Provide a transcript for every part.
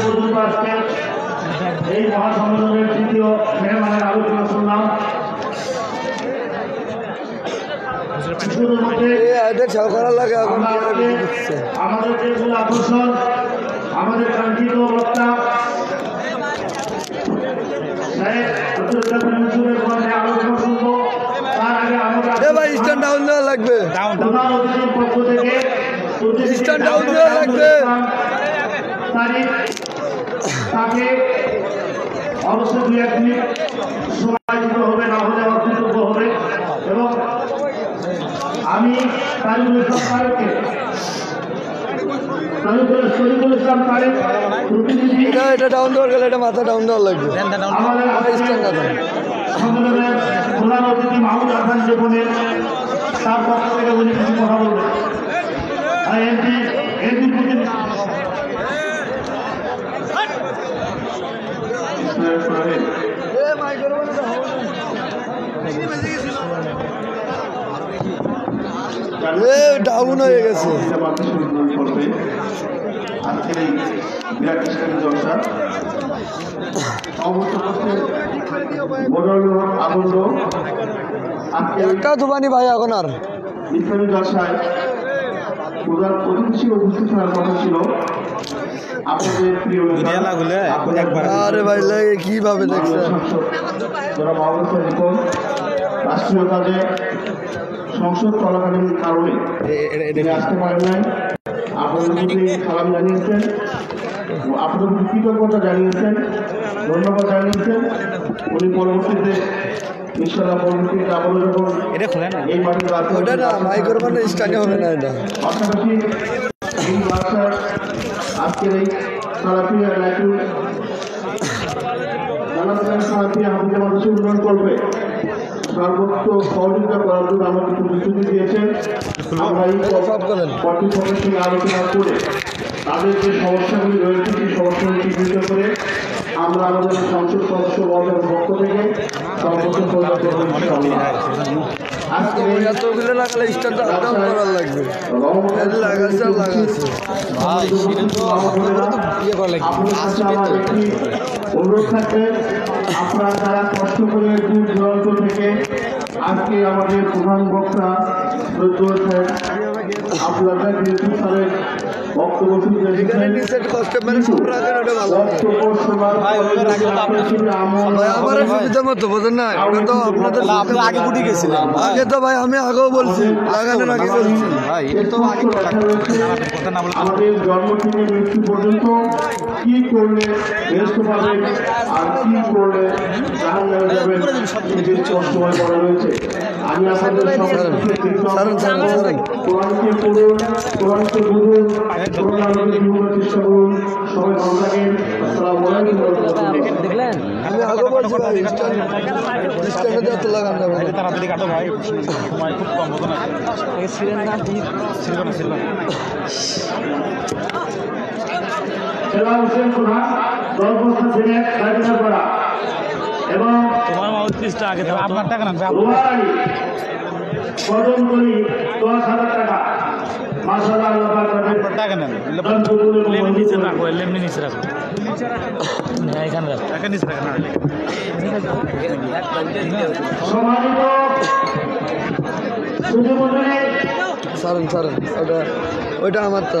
পর্যন্ত আজকে এই মহাসম্মেলনের তৃতীয় মেহমানের আলোচনা শুনলাম। আমাদের যে মূল আকর্ষণ, আমাদের কাঙ্ক্ষিত বক্তা আলোচনা শুনবো। তার আগে আমাদের পক্ষ থেকে তাকে অবশ্যই 2-1 মিনিট সময় দিতে হবে, না হলে অকৃতজ্ঞ হবে। এবং আমি শরীফুল ইসলাম তারেক প্রতিনিধি এটা ডাউন দেওয়ার গেলে এটা মাথা ডাউন দেওয়ার লাগবে। সম্মেলনের প্রধান অতিথি মাহমুদ হাসান জীবনের তার পক্ষ থেকে উনি কিছু কথা বলবেন। ডাউন হয়ে গেছে। আজকের এই বিরাট ইসলামী জলসা আনন্দ একটা দুবানি ভাই এখন আর ইসলামী জলসায় প্রধান অতিথি উপস্থিত হওয়ার কথা ছিল আপনাদের প্রিয় আরে ভাই লাগে কিভাবে দেখছেন যারা বাংলাদেশের রিপোর্ট রাষ্ট্রীয় কাজে সংসদ চলাকালীন কারণে আসতে পারেন নাই। আপনাদের প্রতি সালাম জানিয়েছেন, আপনাদের প্রতি কৃতজ্ঞতা জানিয়েছেন, ধন্যবাদ জানিয়েছেন। উনি পরবর্তীতে ইনশাআল্লাহ পরবর্তীতে আবারও যখন এই মাটির পাশাপাশি এই বাসার আজকের এই সালাফিয়া লাইটু সালাফিয়া হাফিজা মাদ্রাসা উন্নয়ন করবে সর্বোচ্চ সহযোগিতা করার জন্য আমাকে প্রতিশ্রুতি দিয়েছেন। আমরা এই কর্তৃপক্ষের সঙ্গে আলোচনা করে তাদের যে সমস্যাগুলি রয়েছে সেই সমস্যাগুলি চিহ্নিত করে আমরা আমাদের সংসদ সদস্য বর্গের পক্ষ থেকে সর্বোচ্চ সহযোগিতা করবো ইনশাআল্লাহ। আজকে অনুরোধ থাকবে আপনারা যারা কষ্ট করে দূর দূরান্ত থেকে আজকে আমাদের প্রধান বক্তা আপনাদের স্যারের বক্তব্য শুনতে আগে তো ভাই আমি আগেও বলছি লাগানোর আগে বলছি আমাদের জন্ম থেকে মৃত্যু পর্যন্ত কি করলে ব্যস্ত পাবেন আর কি করলে জাহান্নামে যাবেন সময় বলা রয়েছে। আমি আপনাদের কোরআনকে পড়ুন, কোরআনকে বুঝুন, কোরআনকে জীবনের চেষ্টা করুন। সবাই ভালো থাকেন। আসসালামু আলাইকুম। দেখলেন আমি আগে বলছি ভাই স্ট্যান্ডে যত লাগান যাবে তাড়াতাড়ি কাটো ভাই, সময় খুব কম মতো না। এবং আপনার টাকা না কদম করি 10,000 টাকা। টাকা নেন নিচে রাখো, এমনি নিচে রাখো, এখানে রাখো, টাকা নিচে রাখো। সম্মানিত সারেন সারেন ওইটা আমার তো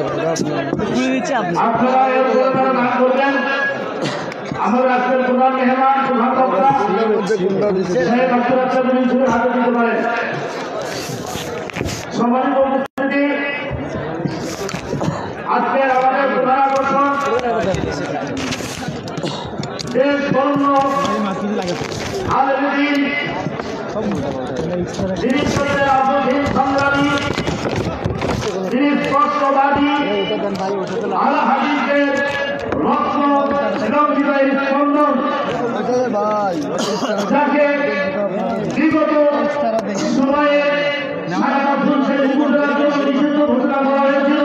আপনারা দান করবেন। আমার আজকের প্রধান মেহমান প্রধান বক্তা হাতে দিতে পারেন। সম্মানিত উপস্থিতি, আজকের আমাদের প্রধান আকর্ষণ দেশ বর্ণ আলমদিন সংগ্রামী, তিনি স্পষ্টবাদী আল হাদিসের রত্ন এবং হৃদয়ের স্পন্দন, যাকে বিগত সময়ে সারা বছর নিষিদ্ধ ঘোষণা করা হয়েছিল।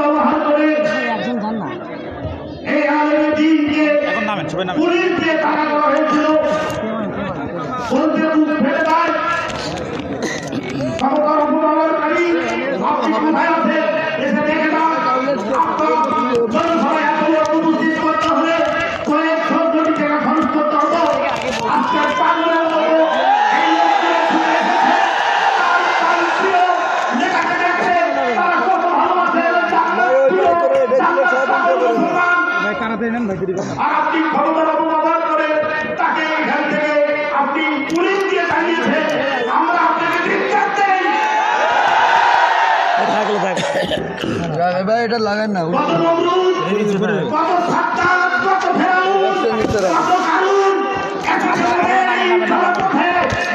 ব্যবহার করে এই আলমদিনকে পুলিশ দিয়ে তাড়া করা হয়েছিল। ক্ষমতার অপব্যবহারকারী আপনি কোথায় আছে এসে দেখে না। আর আপনি ক্ষমতার অপব্যবহার করে তাকে এখান থেকে আপনি পুলিশ দিয়ে দাঁড়িয়েছেন। আমরা আপনাকে ধিক্কার দেই। ভাই এটা লাগান না কত নমরুদ, কত সাদ্দাত, কত ফেরাউন, কত কারুন একেবারে এই জনপথে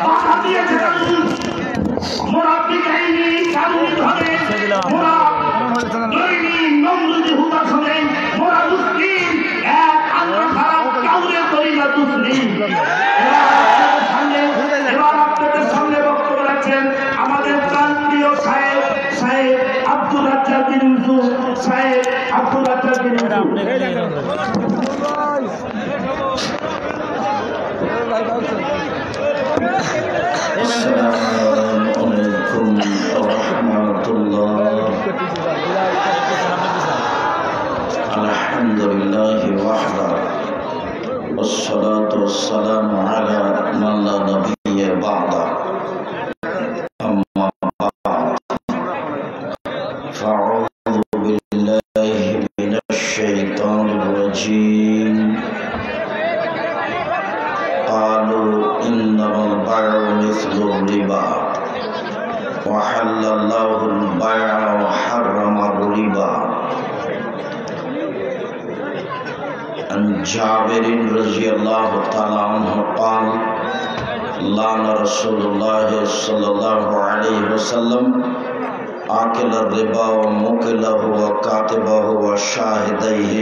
বাধা দিয়েছে। মোরা বিকাইনি কারুন ধরে, মোরা দৈনি নমরুদি হুদা ধরে, মোরা মুসলিম এক আল্লাহ ছাড়া কাউরে করি না মুসলিম। এবার আপনাদের সামনে বক্তব্য রাখছেন আমাদের প্রান্তীয় সাহেব আব্দুল রাজ্জাক বিন ইউসুফ, সাহেব আব্দুল রাজ্জাক বিন Yusuf. Assalamualaikum warahmatullahi Alhamdulillahi wahda wassalatu wassalamu ala man la nabiyya ba'da amma ba'd fa'udhu billahi minash shaitanir rajim qalu innamal bay'u mithlu riba وحل الله البيع وحرم الربا عن جابر رضي الله تعالى عنه قال لعن رسول الله صلى الله عليه وسلم آكل الربا وموكله وكاتبه وشاهديه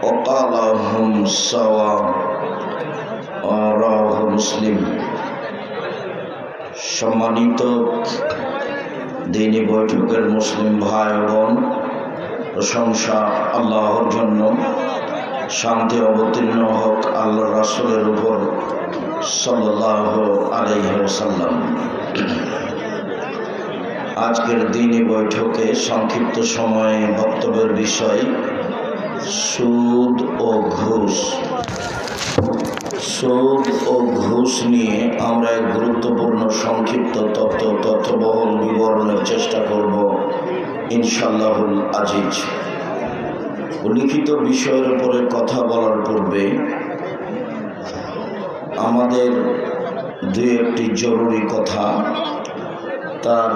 وقال هم سواء رواه مسلم। সম্মানিত দ্বীনি বৈঠকের মুসলিম ভাই বোন, প্রশংসা আল্লাহর জন্য, শান্তি অবতীর্ণ হোক আল্লাহ রাসূলের উপর সাল্লাল্লাহু আলাইহি ওয়াসাল্লাম। আজকের দ্বীনি বৈঠকে সংক্ষিপ্ত সময়ে বক্তব্যের বিষয় সুদ ও ঘুষ। সুদ ও ঘুষ নিয়ে আমরা এক গুরুত্বপূর্ণ সংক্ষিপ্ত তথ্যবহুল বিবরণের চেষ্টা করব ইনশাআল্লাহুল আজিজ। লিখিত বিষয়ের উপরে কথা বলার পূর্বে আমাদের দুই একটি জরুরি কথা। তার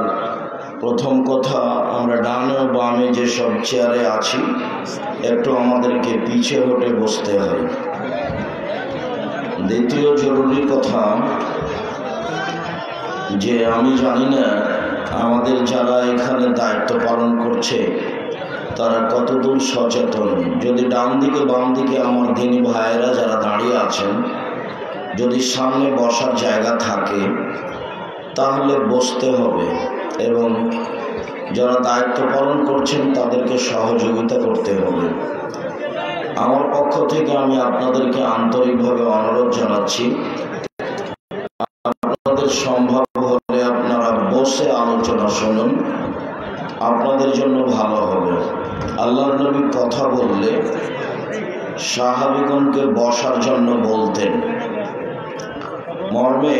প্রথম কথা, আমরা ডানে ও বামে যেসব চেয়ারে আছি একটু আমাদেরকে পিছিয়ে হটে বসতে হয়। দ্বিতীয় জরুরি কথা যে আমি জানি না আমাদের যারা এখানে দায়িত্ব পালন করছে তারা কতদূর সচেতন। যদি ডান দিকে বাম দিকে আমার দ্বীনি ভাইয়েরা যারা দাঁড়িয়ে আছেন, যদি সামনে বসার জায়গা থাকে তাহলে বসতে হবে এবং যারা দায়িত্ব পালন করছেন তাদেরকে সহযোগিতা করতে হবে। আমার পক্ষ থেকে আমি আপনাদেরকে আন্তরিকভাবে অনুরোধ জানাচ্ছি, আপনাদের সম্ভব হলে আপনারা বসে আলোচনা শুনুন, আপনাদের জন্য ভালো হবে। আল্লাহর নবী কথা বললে সাহাবীগণকে বসার জন্য বলতেন। মর্মে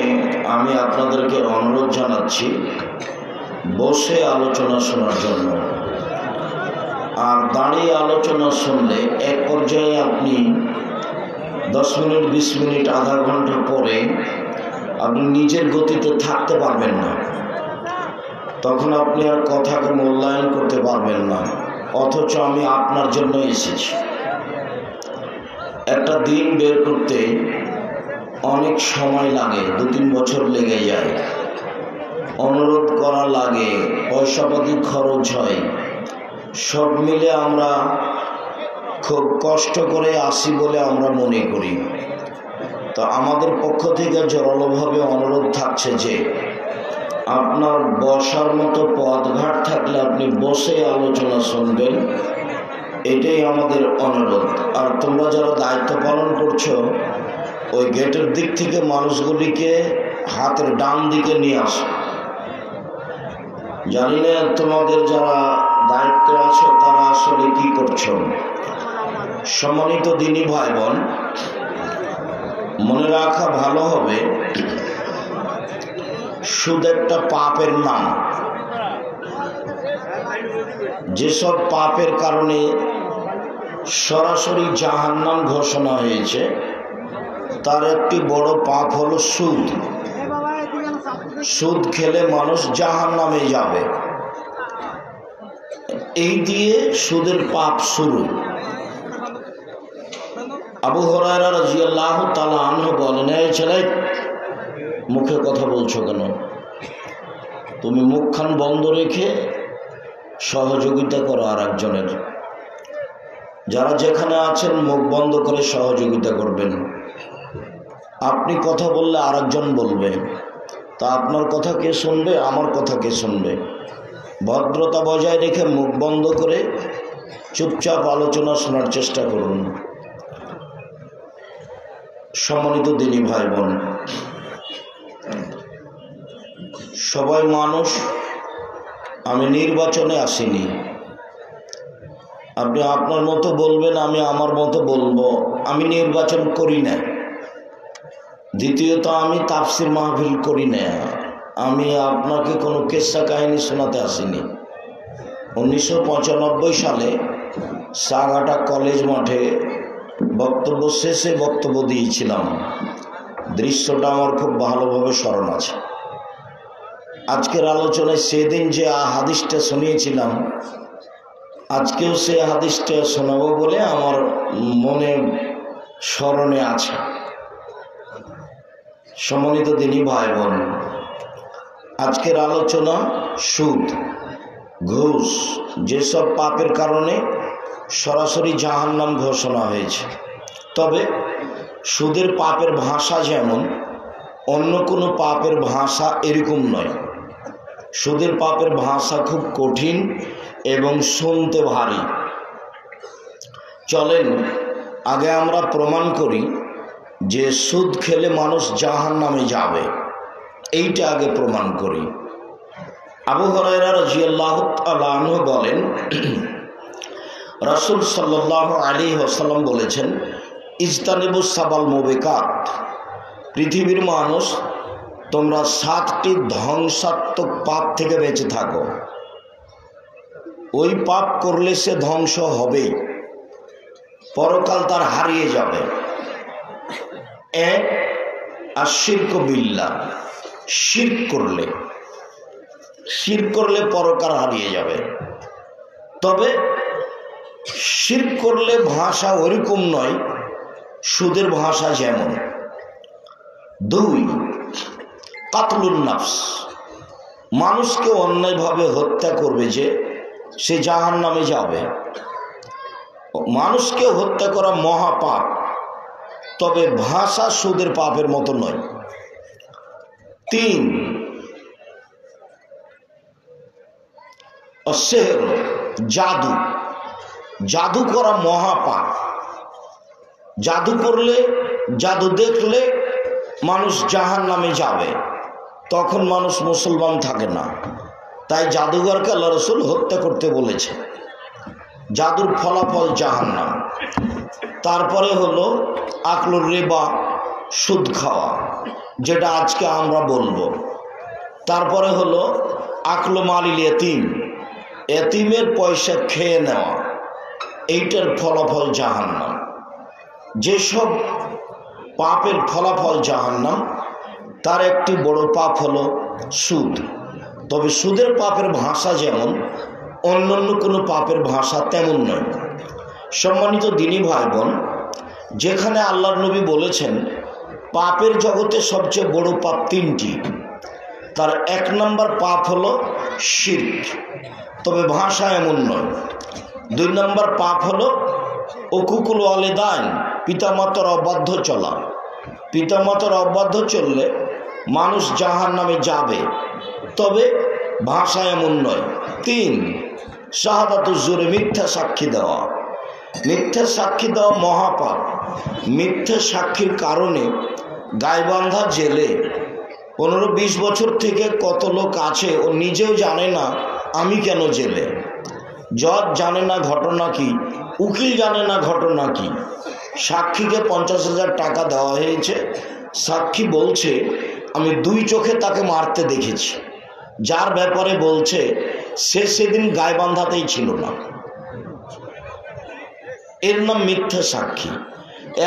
আমি আপনাদেরকে অনুরোধ জানাচ্ছি বসে আলোচনা শোনার জন্য। আর দাঁড়িয়ে আলোচনা শুনলে এক পর্যায়ে আপনি 10 মিনিট 20 মিনিট আধা ঘন্টা পরে আপনি নিজের গতিতে থাকতে পারবেন না, তখন আপনি আর কথাকে মূল্যায়ন করতে পারবেন না। অথচ আমি আপনার জন্য এসেছি। একটা দিন বের করতে অনেক সময় লাগে, 2-3 বছর লেগে যায়, অনুরোধ করা লাগে, পয়সাপাতি খরচ হয়, সব মিলে আমরা খুব কষ্ট করে আসি বলে আমরা মনে করি। তো আমাদের পক্ষ থেকে জোরালোভাবে অনুরোধ থাকছে যে আপনার বসার মতো পথঘাট থাকলে আপনি বসে আলোচনা শুনবেন, এটাই আমাদের অনুরোধ। আর তোমরা যারা দায়িত্ব পালন করছো ওই গেটের দিক থেকে মানুষগুলিকে হাতের ডান দিকে নিয়ে আসো। জানি না তোমাদের যারা দায়িত্বে আছো তারা আসলে কি করছো। সম্মানিত দ্বীনি ভাই বোন, মনে রাখা ভালো হবে সুদ একটা পাপের নাম। যেসব পাপের কারণে সরাসরি জাহান্নাম ঘোষণা হয়েছে, তার একটি বড় পাপ হলো সুদ। সুদ খেলে মানুষ জাহান্নামে যাবে, এই দিয়ে সুদের পাপ শুরু। আবু হুরায়রা রাদিয়াল্লাহু তাআলা আনহু বলেন, এই ছেলে, মুখে কথা বলছো কেন? তুমি মুখখান বন্ধ রেখে সহযোগিতা করো আর একজনের। যারা যেখানে আছেন মুখ বন্ধ করে সহযোগিতা করবেন। আপনি কথা বললে আর একজন বলবে, তা আপনার কথা কে শুনবে? আমার কথা কে শুনবে? ভদ্রতা বজায় রেখে মুখ বন্ধ করে চুপচাপ আলোচনা শোনার চেষ্টা করুন। সম্মানিত দিনী ভাই বোন, সবাই মানুষ, আমি নির্বাচনে আসিনি। আপনি আপনার মতো বলবেন, আমি আমার মতো বলবো। আমি নির্বাচন করি না। দ্বিতীয়ত, আমি তাফসির মাহফিল করি না। আমি আপনাকে কোনো কিস্সা কাহিনী শোনাতে আসিনি। 1995 সালে সাগাটা কলেজ মাঠে বক্তব্য শেষে বক্তব্য দিয়েছিলাম। দৃশ্যটা আমার খুব ভালোভাবে স্মরণ আছে। আজকের আলোচনায় সেদিন যে হাদিসটা শুনিয়েছিলাম, আজকেও সে হাদিসটা শোনাবো বলে আমার মনে স্মরণে আছে। সম্মানিত দিনী ভাই বোন, আজকের আলোচনা সুদ, ঘুষ, যেসব পাপের কারণে সরাসরি জাহান্নাম ঘোষণা হয়েছে। তবে সুদের পাপের ভাষা যেমন, অন্য কোনো পাপের ভাষা এরকম নয়। সুদের পাপের ভাষা খুব কঠিন এবং শুনতে ভারী। চলেন আগে আমরা প্রমাণ করি যে সুদ খেলে মানুষ জাহান্নামে যাবে, এইটা আগে প্রমাণ করি। আবু হুরায়রা রাদিয়াল্লাহু তাআলা আনহু বলেন, রাসূল সাল্লাল্লাহু আলাইহি ওয়াসাল্লাম বলেছেন, ইজতানিবুস সাবাল মুবিকাত, পৃথিবীর মানুষ তোমরা 7টি ধ্বংসাত্মক পাপ থেকে বেঁচে থাকো। ওই পাপ করলে সে ধ্বংস হবেই, পরকাল তার হারিয়ে যাবে। এক, আশিরক বিল্লাহ, শিরক করলে পরকাল হারিয়ে যাবে। তবে শিরক করলে ভাষা ওইরকম নয়, সুদের ভাষা যেমন। 2, কাতলুন নাফস, মানুষকে অন্যায়ভাবে হত্যা করবে যে সে জাহান্নামে যাবে। মানুষকে হত্যা করা মহাপাপ, তবে ভাষা সুদের পাপের মতো নয়। 3, সেহর, জাদু করা মহাপাপ। জাদু করলে, জাদু দেখলে মানুষ জাহান্নামে যাবে, তখন মানুষ মুসলমান থাকে না। তাই জাদুঘরকে আল্লাহ রাসূল হত্যা করতে বলেছে। জাদুর ফলাফল জাহান্নাম। তারপরে হলো আকলুর রিবা, সুদ খাওয়া, যেটা আজকে আমরা বলবো। তারপরে হলো আকলু মালিল ইয়তিম, এতিমের পয়সা খেয়ে নেওয়া, এইটার ফলাফল জাহান্নাম। যেসব পাপের ফলাফল জাহান্নাম, তার একটি বড় পাপ হলো সুদ। তবে সুদের পাপের ভাষা যেমন, অন্যান্য কোনো পাপের ভাষা তেমন নয়। সম্মানিত দিনী ভাই বোন, যেখানে আল্লাহর নবী বলেছেন পাপের জগতে সবচেয়ে বড় পাপ 3টি, তার 1 নম্বর পাপ হলো শিরক, তবে ভাষা এমন নয়। 2 নম্বর পাপ হলো উকুকুল ওয়ালিদাইন, পিতামাতার অবাধ্য চলা। পিতামাতার অবাধ্য চললে মানুষ জাহান্নামে যাবে, তবে ভাষা এমন নয়। 3, শাহাদাতুজ জুর, মিথ্যা সাক্ষী দেওয়া। মিথ্যা সাক্ষী দেওয়া মহাপাপ। মিথ্যা সাক্ষীর কারণে গাইবান্ধা জেলে 15-20 বছর থেকে কত লোক আছে, ও নিজেও জানে না আমি কেন জেলে। জজ জানে না ঘটনা কি, উকিল জানে না ঘটনা কি। সাক্ষীকে 50,000 টাকা দেওয়া হয়েছে। সাক্ষী বলছে আমি 2 চোখে তাকে মারতে দেখেছি। যার ব্যাপারে বলছে সে সেদিন গাইবান্ধাতেই ছিল না। এর নাম মিথ্যা সাক্ষী।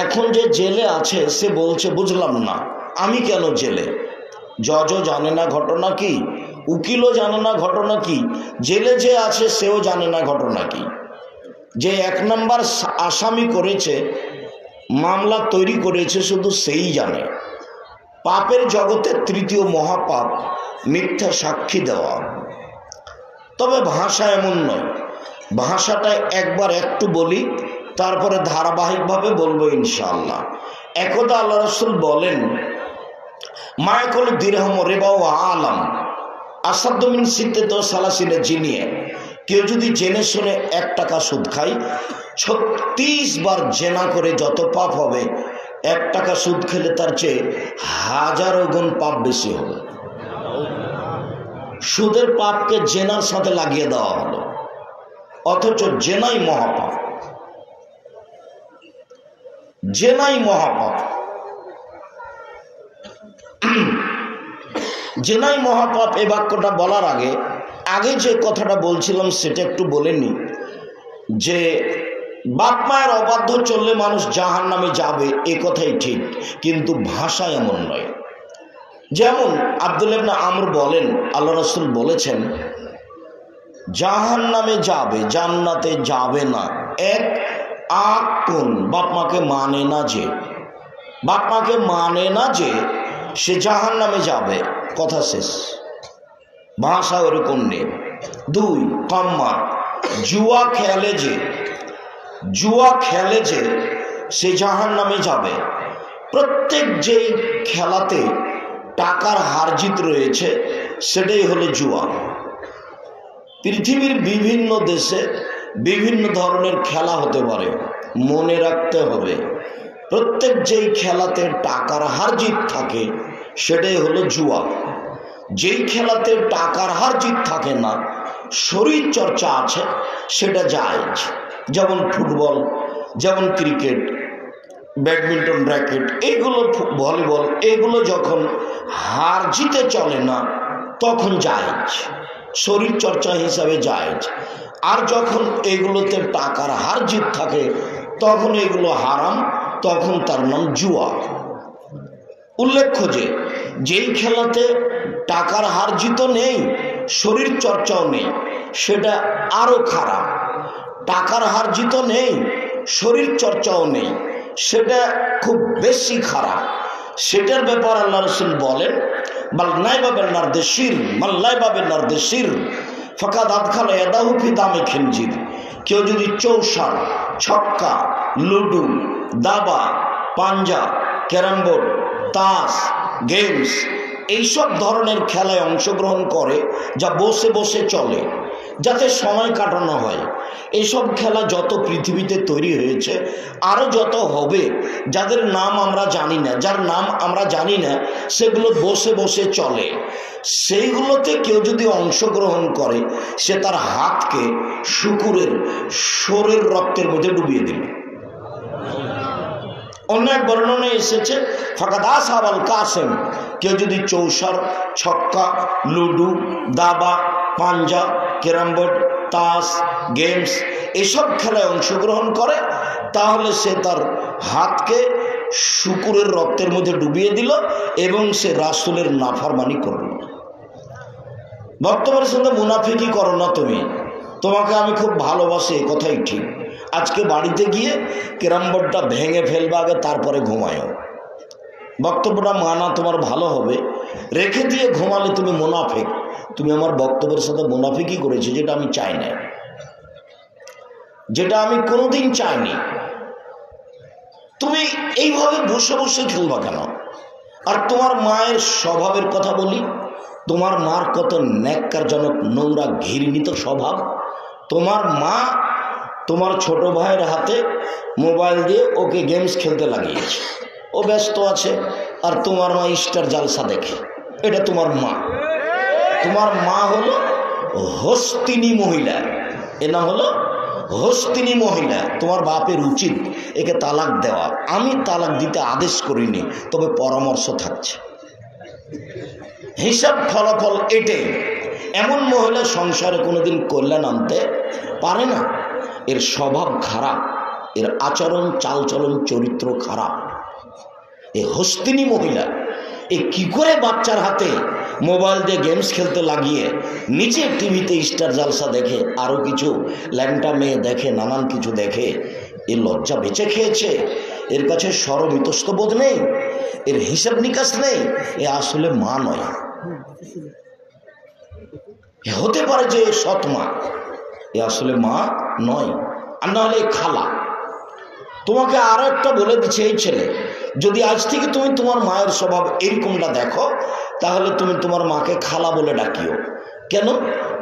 এখন যে জেলে আছে সে বলছে বুঝলাম না আমি কেন জেলে, জজও জানে না ঘটনা কি, উকিলও জানে না ঘটনা কি, জেলে যে আছে সেও জানে না ঘটনা কি। যে 1 নম্বর আসামি করেছে, মামলা তৈরি করেছে, শুধু সেই জানে। পাপের জগতে 3য় মহাপাপ মিথ্যা সাক্ষী দেওয়া। তবে ভাষা এমন নয়, ভাষাটা একবার একটু বলি, তারপরে ধারাবাহিকভাবে বলবো ইনশাআল্লাহ। একদা আল্লাহ রাসূল বলেন, মায়াকুল দিরহাম রিবা ওয়া আলাম আসাদ্দু মিন সিত্তাতি ওয়া সালাসিনা জিনিয়া। কেউ যদি জেনে শুনে 1 টাকা সুদ খায়, 36 বার জেনা করে যত পাপ হবে, 1 টাকা সুদ খেলে তার চেয়ে 1000 গুণ পাপ বেশি হবে। সুদের পাপকে জেনার সাথে লাগিয়ে দেওয়া হলো, অথচ জেনাই মহাপাপ, জেনাই মহাপাপ। জেনাই মহাপাপ এ বাক্যটা বলার আগে যে কথাটা বলছিলাম সেটা একটু বলে নি, যে বাপ মায়ের অবাধ্য চললে মানুষ জাহান্নামে যাবে, এ কথাই ঠিক, কিন্তু ভাষা এমন নয়। যেমন আব্দুল্লাহ ইবনে আমর বলেন, আল্লাহ রাসূল বলেছেন জাহান্নামে যাবে, জান্নাতে যাবে না। এক আক কোন বাপ মাকে মানে না, যে বাপ মাকে মানে না যে সে জাহান্নামে যাবে, কথা শেষ। ভাষা ওরকম নেই। 2 কাম্মা জুয়া খেলে যে সে জাহান্নামে যাবে। প্রত্যেক যেই খেলাতে টাকার হার জিত রয়েছে সেটাই হলো জুয়া। পৃথিবীর বিভিন্ন দেশে বিভিন্ন ধরনের খেলা হতে পারে, মনে রাখতে হবে প্রত্যেক যেই খেলাতে টাকার হার জিত থাকে সেটাই হলো জুয়া। যেই খেলাতে টাকার হার জিত থাকে না, শরীর চর্চা আছে, সেটা জায়েজ। যেমন ফুটবল, যেমন ক্রিকেট, ব্যাডমিন্টন, র্যাকেট, এগুলো, ভলিবল, এগুলো যখন হার জিতে চলে না তখন জায়েজ, শরীর চর্চা হিসাবে জায়েজ। আর যখন এগুলোতে টাকার হার জিত থাকে তখন এগুলো হারাম, তখন তার নাম জুয়া। উল্লেখ্য যে যেই খেলাতে টাকার হার জিত নেই, শরীর চর্চাও নেই, সেটা আরো খারাপ। টাকার হার জিত নেই, শরীর চর্চাও নেই, সেটা খুব বেশি খারাপ। সেটার ব্যাপার আল্লাহ রাসূল বলেন, মাল্লাইবা বিন-নারদেশির মাল্লাইবা বিন-নারদেশির ফাকাদ আদখালা ইয়াদাহু ফি দামি খিনজির। কেউ যদি চৌসার, ছক্কা, লুডু, দাবা, পাঞ্জা, ক্যারাম বোর্ড, তাস, গেমস, এইসব ধরনের খেলায় অংশগ্রহণ করে যা বসে বসে চলে, যাতে সময় কাটানো হয়, এইসব খেলা যত পৃথিবীতে তৈরি হয়েছে, আরও যত হবে, যাদের নাম আমরা জানি না, যার নাম আমরা জানি না, সেগুলো বসে বসে চলে, সেইগুলোতে কেউ যদি অংশগ্রহণ করে, সে তার হাতকে শুকুরের শোরের রক্তের মধ্যে ডুবিয়ে দিল। অন্য এক বর্ণনায় এসেছে ফাকাদ আসহাবাল কাসেম, কেউ যদি চৌসার, ছক্কা, লুডু, দাবা, পাঞ্জা, ক্যারাম বোর্ড, তাস, গেমস, এসব খেলায় অংশগ্রহণ করে, তাহলে সে তার হাতকে শুকুরের রক্তের মধ্যে ডুবিয়ে দিল এবং সে রাসূলের নাফরমানি করল। বর্তমানের সঙ্গে মুনাফিকি করো না তুমি, তোমাকে আমি খুব ভালোবাসি, এ কথাই ঠিক। আজকে বাড়িতে গিয়ে ক্যারাম বোর্ডটা ভেঙে ফেলবে আগে, তারপরে ঘুমায়ও। বক্তব্যটা মানা তোমার ভালো হবে, রেখে দিয়ে ঘুমালে তুমি মুনাফিক। তুমি আমার বক্তব্যের সাথে মুনাফিকি করেছো, যেটা আমি চাই না, যেটা আমি কোনোদিন চাইনি। তুমি এইভাবে বসে বসে খেলবা কেন? আর তোমার মায়ের স্বভাবের কথা বলি, তোমার মার কত ন্যাক্কারজনক, নোংরা, ঘৃণিত স্বভাব। তোমার মা তোমার ছোট ভাইয়ের হাতে মোবাইল দিয়ে ওকে গেমস খেলতে লাগিয়েছে, ও ব্যস্ত আছে, আর তোমার মা স্টার জালসা দেখে। এটা তোমার মা। তোমার মা হলো হস্তিনী মহিলা, এ না হলো হস্তিনী মহিলা। তোমার বাপের উচিত একে তালাক দেওয়া। আমি তালাক দিতে আদেশ করিনি, তবে পরামর্শ থাকছে। হিসাব ফলাফল এটাই। এমন মহিলা সংসারে কোনোদিন কল্যাণ আনতে পারে না, এর স্বভাব খারাপ। এর আচরণ চালচলন চরিত্র খারাপ। এই হস্তিনী মহিলা এ কি করে বাচ্চার হাতে মোবাইল দিয়ে গেমস খেলতে লাগিয়ে নিচে টিভিতে স্টার জালসা দেখে, আরও কিছু ল্যাংটা মেয়ে দেখে, নানান কিছু দেখে। এ লজ্জা বেঁচে খেয়েছে, এর কাছে সরম ইতস্তবোধ নেই, এর হিসাব নিকাশ নেই। এ আসলে মা নয়। হতে পারে যে সৎ মা, এ আসলে মা নয়, আর নাহলে খালা। তোমাকে আরো একটা বলে দিচ্ছে, এই ছেলে যদি আজ থেকে তুমি তোমার মায়ের স্বভাব এরকমটা দেখো, তাহলে তুমি তোমার মাকে খালা বলে ডাকিও। কেন?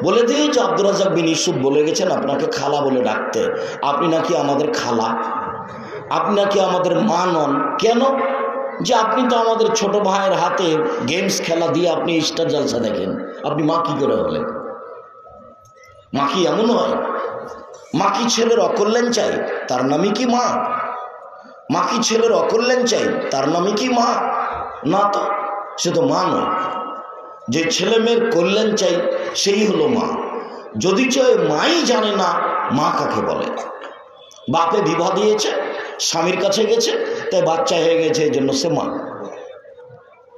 বলে দিয়ে যে আব্দুর রাজ্জাক বিন ইউসুফ বলে গেছেন আপনাকে খালা বলে ডাকতে। আপনি নাকি আমাদের খালা, আপনি নাকি আমাদের মা নন। কেন? যে আপনি তো আমাদের ছোট ভাইয়ের হাতে গেমস খেলা দিয়ে আপনি স্টার জালসা দেখেন, আপনি মা কি করে হলেন? মা কি এমন হয়? মা কি ছেলের অকল্যাণ চাই? তার নামই কি মা? মা কি ছেলের অকল্যাণ চাই? তার নামই কি মা? না তো, সে তো মা নয়। যে ছেলে মেয়ের কল্যাণ চাই সেই হলো মা। যদি চাই মাই জানে না মা কাকে বলে। বাপে বিবাহ দিয়েছে, স্বামীর কাছে গেছে, তাই বাচ্চা হয়ে গেছে, এই জন্য সে মা।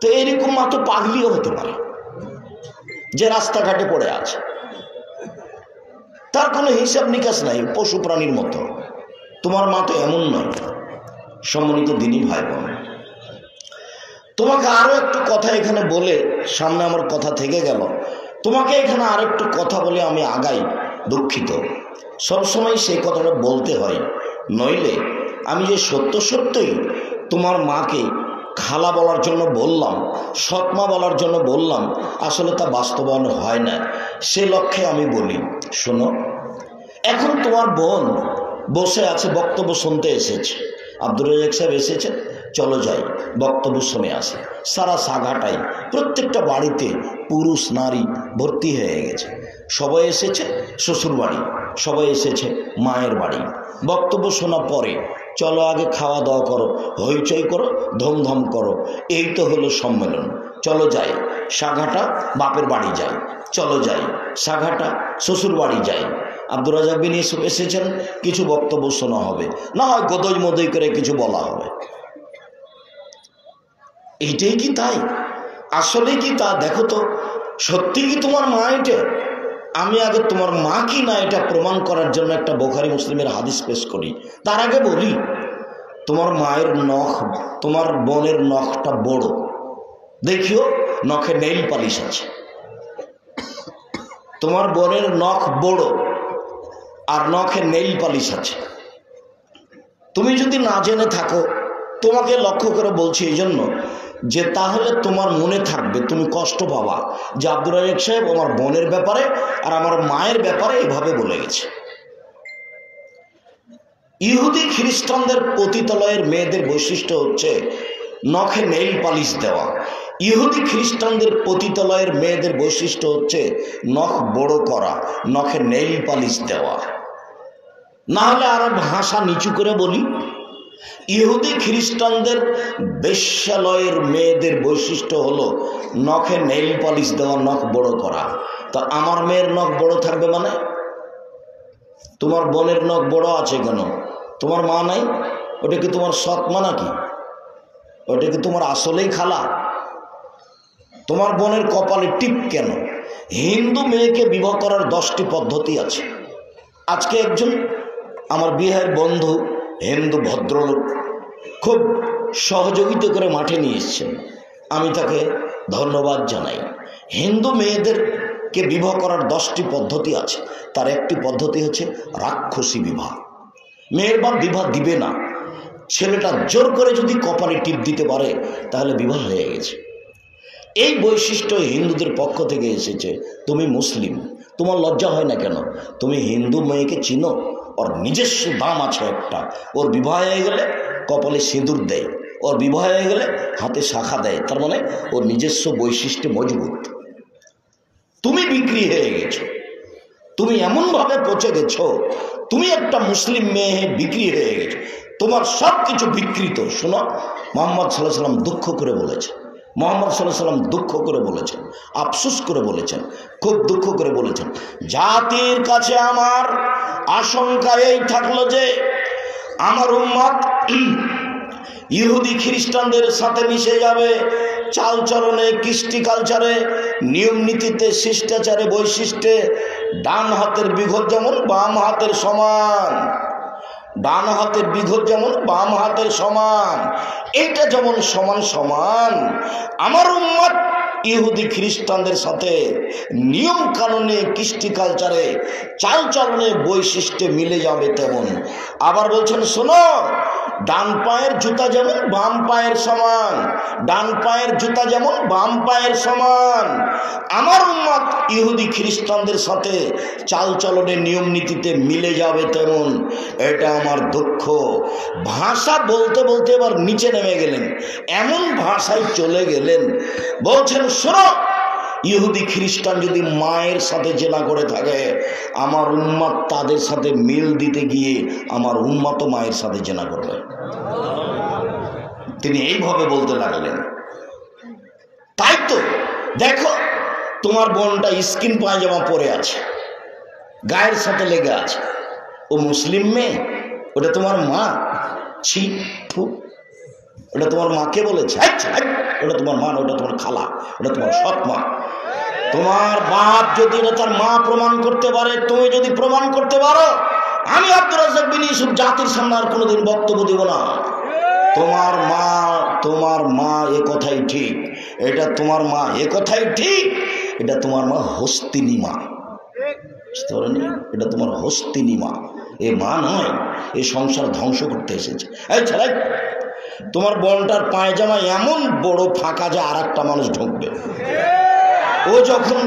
তো এরকম মা তো পাগলিও হতে পারে, যে রাস্তাঘাটে পড়ে আছে, তার কোনো হিসাব নিকাশ নাই, পশু প্রাণীর মতো। তোমার মা তো এমন নয়। সম্মানিত দিনী ভাই বোন, তোমাকে আরো একটু কথা এখানে বলে, সামনে আমার কথা থেকে গেল, তোমাকে এখানে আর একটু কথা বলে আমি আগাই। দুঃখিত, সবসময় সেই কথাটা বলতে হয়, নইলে আমি যে সত্য সত্যই তোমার মাকে খালা বলার জন্য বললাম, সৎমা বলার জন্য বললাম, আসলে তা বাস্তবায়ন হয় না। সে লক্ষ্যে আমি বলি, শোনো, এখন তোমার বোন বসে আছে, বক্তব্য শুনতে এসেছে। আব্দুর রাজ্জাক সাহেব এসেছেন, চলো যাই বক্তব্য শুনে আসে। সারা সাঘাটাই প্রত্যেকটা বাড়িতে পুরুষ নারী ভর্তি হয়ে গেছে। সবাই এসেছে শ্বশুর বাড়ি, সবাই এসেছে মায়ের বাড়ি। বক্তব্য শোনার পরে চলো আগে খাওয়া দাওয়া করো, হইচই করো, ধুমধাম করো, এই তো হলো সম্মেলন। চলো যাই সাঘাটা বাপের বাড়ি যাই, চলো যাই সাঘাটা শ্বশুর বাড়ি যাই। আব্দুর রাজ্জাক বিন ইউসুফ এসেছেন, কিছু বক্তব্য শোনা হবে, না হয় গদই মদই করে কিছু বলা হবে। এইটাই কি তাই? আসলে কি তা দেখো তো, সত্যি কি তোমার মা এটা? আমি আগে তোমার মা কি না এটা প্রমাণ করার জন্য একটা বুখারী মুসলিমের হাদিস পেশ করি। তার আগে বলি, তোমার মায়ের নখ, তোমার বোনের নখটা বড়, দেখিও নখে নেইল পালিশ আছে। তোমার বোনের নখ বড় আর নখে নেইল পালিশ আছে। তুমি যদি না জেনে থাকো, তোমাকে লক্ষ্য করে বলছি এই জন্য যে তাহলে তোমার মনে থাকবে, তুমি কষ্ট পাবা যে আব্দুর রাজ্জাক সাহেব আমার বোনের ব্যাপারে আর আমার মায়ের ব্যাপারে এভাবে বলে গেছে। ইহুদি খ্রিস্টানদের পতিতালয়ের মেয়েদের বৈশিষ্ট্য হচ্ছে নখে নেইল পালিশ দেওয়া। ইহুদি খ্রিস্টানদের পতিতালয়ের মেয়েদের বৈশিষ্ট্য হচ্ছে নখ বড় করা, নখে নেইল পালিশ দেওয়া। না হলে আরো ভাষা নিচু করে বলি, ইহুদি খ্রিস্টানদের বেশ্যালয়ের মেয়েদের বৈশিষ্ট্য হলো নখে নেইল পালিশ দেওয়া, নখ বড় করা। তা আমার মেয়ের নখ বড় থাকবে মানে? তোমার বোনের নখ বড় আছে কেন? তোমার মা নাই? ওটা কি তোমার সৎ মা নাকি? ওটা কি তোমার আসলেই খালা? তোমার বোনের কপালে টিপ কেন? হিন্দু মেয়েকে বিবাহ করার 10টি পদ্ধতি আছে। আজকে একজন আমার বিয়ের বন্ধু হিন্দু ভদ্রলোক খুব সহযোগিতা করে মাঠে নিয়ে এসছেন, আমি তাকে ধন্যবাদ জানাই। হিন্দু মেয়েদেরকে বিবাহ করার 10টি পদ্ধতি আছে। তার একটি পদ্ধতি হচ্ছে রাক্ষসী বিবাহ। মেয়ের বাপ বিবাহ দিবে না, ছেলেটা জোর করে যদি কপালে টিপ দিতে পারে তাহলে বিবাহ হয়ে গেছে। এই বৈশিষ্ট্য হিন্দুদের পক্ষ থেকে এসেছে। তুমি মুসলিম, তোমার লজ্জা হয় না কেন? তুমি হিন্দু মেয়েকে চিনো, ওর নিজস্ব দাম আছে একটা। ওর বিবাহ হয়ে গেলে কপালে সিঁদুর দেয়, ওর বিবাহ হয়ে গেলে হাতে শাখা দেয়, তার মানে ওর নিজস্ব বৈশিষ্ট্য মজবুত। তুমি বিক্রি হয়ে গেছো, তুমি এমনভাবে পচে গেছো, তুমি একটা মুসলিম মেয়ে বিক্রি হয়ে গেছো, তোমার সব কিছু বিকৃত। শোনো, মুহাম্মদ সাল্লাল্লাহু আলাইহি ওয়াসাল্লাম দুঃখ করে বলেছেন, মুহাম্মদ সাল্লাল্লাহু আলাইহি ওয়াসাল্লাম দুঃখ করে বলেছেন, আফসোস করে বলেছেন, খুব দুঃখ করে বলেছেন, জাতির কাছে আমার আশঙ্কা এই থাকলো যে আমার উম্মত ইহুদি খ্রিস্টানদের সাথে মিশে যাবে, চালচলনে, কৃষ্টি কালচারে, নিয়ম নীতিতে, শিষ্টাচারে, বৈশিষ্ট্যে। ডান হাতের বিঘত যেমন বাম হাতের সমান, ডান হাতের বিঘত যেমন বাম হাতের সমান, এটা যেমন সমান সমান আমার উম্মত ইহুদি খ্রিস্টানদের সাথে নিয়ম কানুনে, কৃষ্টি কালচারে, চালচলনে, বৈশিষ্ট্যে মিলে যাবে তেমন। আবার বলছেন শোনো, ডান পায়ের জুতা যেমন বাম পায়ের সমান, ডান পায়ের জুতা যেমন বাম পায়ের সমান আমার উম্মত ইহুদি খ্রিস্টানদের সাথে চালচলনে, নিয়ম নীতিতে মিলে যাবে তেমন। এটা আমার দুঃখ। ভাষা বলতে বলতে এবার নিচে নেমে গেলেন, এমন ভাষায় চলে গেলেন, বলছেন শোনো, ইহুদি খ্রিস্টান যদি মায়ের সাথে জেনা করে থাকে, আমার উম্মত তাদের সাথে মিল দিতে গিয়ে আমার উম্মতও মায়ের সাথে জেনা করবে। তিনি এইভাবে বলতে লাগলেন। তাই তো দেখো, তোমার বোনটা স্কিন পায়জামা পরে আছে, গায়ের সাথে লেগে আছে, ও মুসলিম মেয়ে, ওটা তোমার মা? ছি, ওটা তোমার মাকে বলেছে? ওটা তোমার মা, ওটা তোমার খালা, ওটা তোমার সৎ মা। তোমার বাপ যদি এটা তার মা প্রমাণ করতে পারে, তুমি যদি প্রমাণ করতে পারো, আমি আব্দুর রাজ্জাক বিন ইউসুফ জাতির সামনে আর কোনোদিন বক্তব্য দিব না। তোমার মা এ কথাই ঠিক, এটা তোমার মা এ কথাই ঠিক, এটা তোমার মা হস্তিনী মা, এটা তোমার হস্তিনী মা, এ মা নয়, এ সংসার ধ্বংস করতে এসেছে। এই ছেলে, তোমার বোনটার পায়জামা এমন বড় ফাঁকা যে আর একটা মানুষ ঢুকবে। ও যখন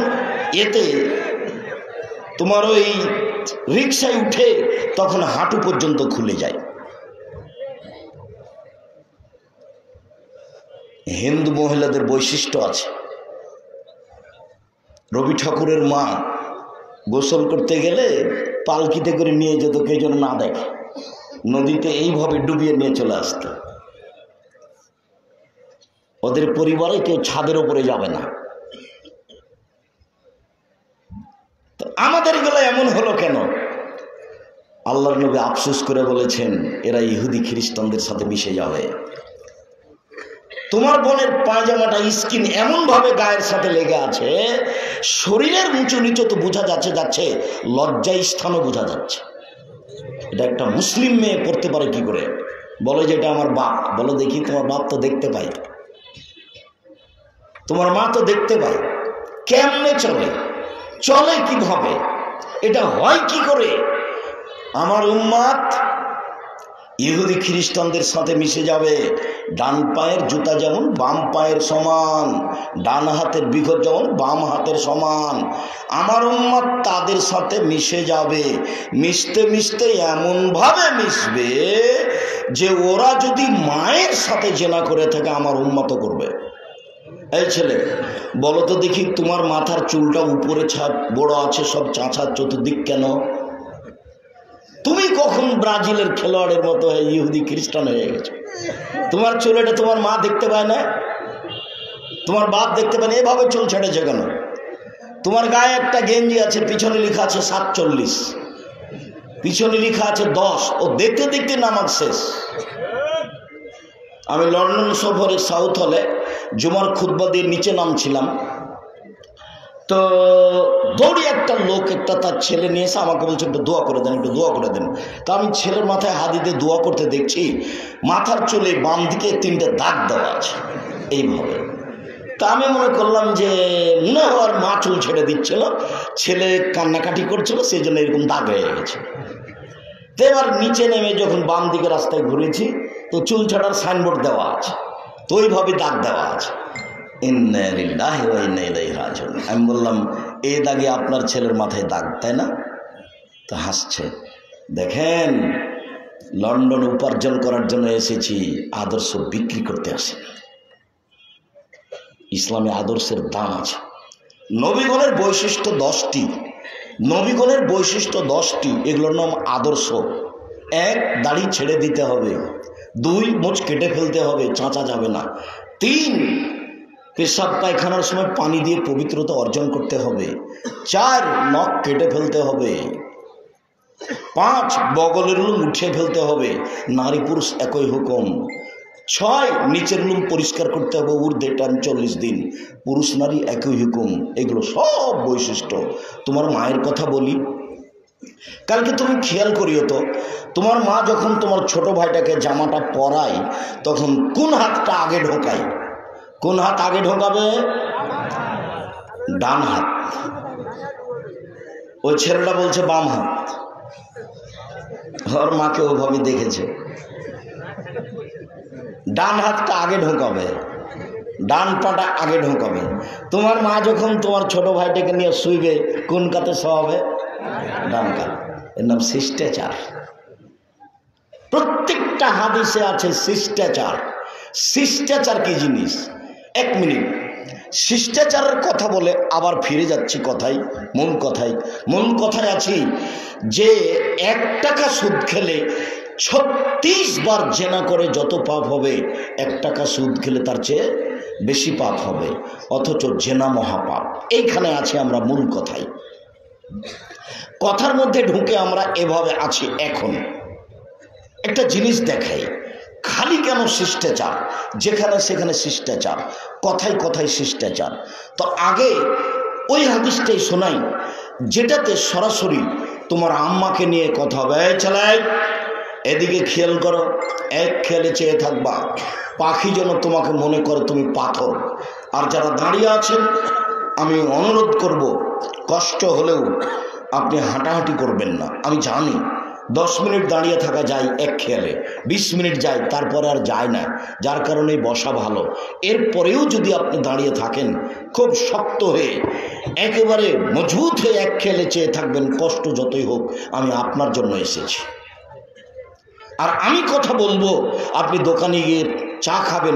এতে তোমার ওই রিক্সায় উঠে তখন হাঁটু পর্যন্ত খুলে যায়। হিন্দু মহিলাদের বৈশিষ্ট্য আছে। রবি ঠাকুরের মা গোসল করতে গেলে পালকিতে করে নিয়ে যেত, কেউ যেন না দেখে, নদীতে এইভাবে ডুবিয়ে নিয়ে চলে আসত। ওদের পরিবারে কেউ ছাদের উপরে যাবে না। তো আমাদের গুলো এমন হলো কেন? আল্লাহর নবী আফসোস করে বলেছেন, এরা ইহুদি খ্রিস্টানদের সাথে মিশে যাবে। তোমার বোনের পায়জামাটা স্কিন এমন ভাবে গায়ের সাথে লেগে আছে, শরীরের উঁচু নিচু তো বোঝা যাচ্ছে, লজ্জায় স্থানও বোঝা যাচ্ছে। এটা একটা মুসলিম মেয়ে পড়তে পারে কি করে? বলে যে এটা আমার বাপ। বলো দেখি, তোমার বাপ তো দেখতে পাই, তোমার মা তো দেখতে পাই, কেমনে চলে, চলে কিভাবে, এটা হয় কি করে? আমার উম্মত ইহুদি খ্রিস্টানদের সাথে মিশে যাবে। ডান পায়ের জুতা যেমন বাম পায়ের সমান, ডান হাতের বিঘত যেমন বাম হাতের সমান, আমার উম্মত তাদের সাথে মিশে যাবে। মিশতে মিশতে এমনভাবে মিশবে যে ওরা যদি মায়ের সাথে জেনা করে থাকে, আমার উম্মতও করবে। এই ছেলে, বলো তো দেখি, তোমার মাথার চুলটা উপরে বড় আছে, সব চাঁচার চতুর্দিক কেন? তুমি কখন ব্রাজিলের খেলোয়াড়ের মতো ইহুদি খ্রিস্টান হয়ে গেছো? তোমার চুল এটা তোমার মা দেখতে পায় না, তোমার বাপ দেখতে পায় না, এভাবে চুল ছেড়েছে কেন? তোমার গায়ে একটা গেঞ্জি আছে, পিছনে লেখা আছে 47, পিছনে লেখা আছে 10, ও দেখতে দেখতে নামাজ শেষ। আমি লন্ডন সফরে সাউথ হলে জুমার খুতবা দিয়ে নিচে নামছিলাম, তো দৌড়ি একটা লোক একটা তার ছেলে নিয়ে এসে আমাকে বলছে একটু দোয়া করে দেন, একটু দোয়া করে দেন। তা আমি ছেলের মাথায় হাত দিয়ে দোয়া করতে দেখছি, মাথার চুলে বাম দিকে 3টে দাগ দেওয়া আছে এইভাবে। তা আমি মনে করলাম যে মনে হওয়ার মা চুল ছেড়ে দিচ্ছিল, ছেলে কান্নাকাটি করছিল, সেই জন্য এরকম দাগ হয়ে গেছে। তো এবার নিচে নেমে যখন বাম দিকে রাস্তায় ঘুরেছি, তো চুল ছাড়ার সাইনবোর্ড দেওয়া আছে, তো ওইভাবে দাগ দেওয়া আছে। আমি বললাম, এই দাগে আপনার ছেলের মাথায় দাগ, তাই না? তো হাসছে। দেখেন, লন্ডন উপার্জন করার জন্য এসেছি, আদর্শ বিক্রি করতে আসে। ইসলামে আদর্শের দাম আছে। নবীগণের বৈশিষ্ট্য 10টি, নবীগণের বৈশিষ্ট্য 10টি, এগুলোর নাম আদর্শ। 1, দাড়ি ছেড়ে দিতে হবে। 2, মোচ কেটে ফেলতে হবে, চাঁচা যাবে না। 3, পেশাব পায়খানার সময় পানি দিয়ে পবিত্রতা অর্জন করতে হবে। 4, নখ কেটে ফেলতে হবে। 5 বগলের লুম উঠিয়ে ফেলতে হবে, নারী পুরুষ একই হুকুম। 6 নিচের লুম পরিষ্কার করতে হবে, ঊর্ধ্বে টান 40 দিন, পুরুষ নারী একই হুকুম। এগুলো সব বৈশিষ্ট্য। তোমার মায়ের কথা বলি, কালকে তুমি খেয়াল করিও তো, তোমার মা যখন তোমার ছোট ভাইটাকে জামাটা পরায় তখন কোন হাতটা আগে ঢোকায়? কোন হাত আগে ঢোকাবে? ডান হাত। ওই ছেলেটা বলছে বাম হাত। ওর মাকে ওভাবে দেখেছে, ডান হাতটা আগে ঢোকাবে, ডান পাটা আগে ঢোকাবে। তোমার মা যখন তোমার ছোট ভাইটাকে নিয়ে শুইবে কোন কাতে শোয়াবে? ডান কাত। এর নাম শিষ্টাচার। প্রত্যেকটা হাদিসে আছে শিষ্টাচার। শিষ্টাচার কি জিনিস? 1 মিনিট, শিষ্টাচারের কথা বলে আবার ফিরে যাচ্ছি কথায়, মূল কথায় আছি যে 1 টাকা সুদ খেলে 36 বার জেনা করে যত পাপ হবে, 1 টাকা সুদ খেলে তার চেয়ে বেশি পাপ হবে, অথচ জেনা মহাপাপ। এইখানে আছে আমরা মূল কথার মধ্যে ঢুকে আমরা এভাবে আছি। এখন একটা জিনিস দেখাই, খালি কেন শিষ্টাচার? যেখানে সেখানে শিষ্টাচার, কথায় শিষ্টাচার। তো আগে ওই হাদিসটাই শোনাই যেটাতে সরাসরি তোমার আম্মাকে নিয়ে কথা হবে। চালাই এদিকে খেয়াল করো, এক খেয়ালে চেয়ে থাকবা, পাখি যেন তোমাকে মনে করে তুমি পাথর। আর যারা দাঁড়িয়ে আছেন আমি অনুরোধ করব, কষ্ট হলেও আপনি হাঁটাহাঁটি করবেন না। আমি জানি 10 মিনিট দাঁড়িয়ে থাকা যায় এক খেয়ালে, 20 মিনিট যায়, তারপরে আর যায় না, যার কারণে বসা ভালো। এরপরেও যদি আপনি দাঁড়িয়ে থাকেন খুব শক্ত হয়ে, একেবারে মজবুত হয়ে এক খেয়ালে চেয়ে থাকবেন, কষ্ট যতই হোক আমি আপনার জন্য এসেছি। আর আমি কথা বলবো, আপনি দোকানে গিয়ে চা খাবেন।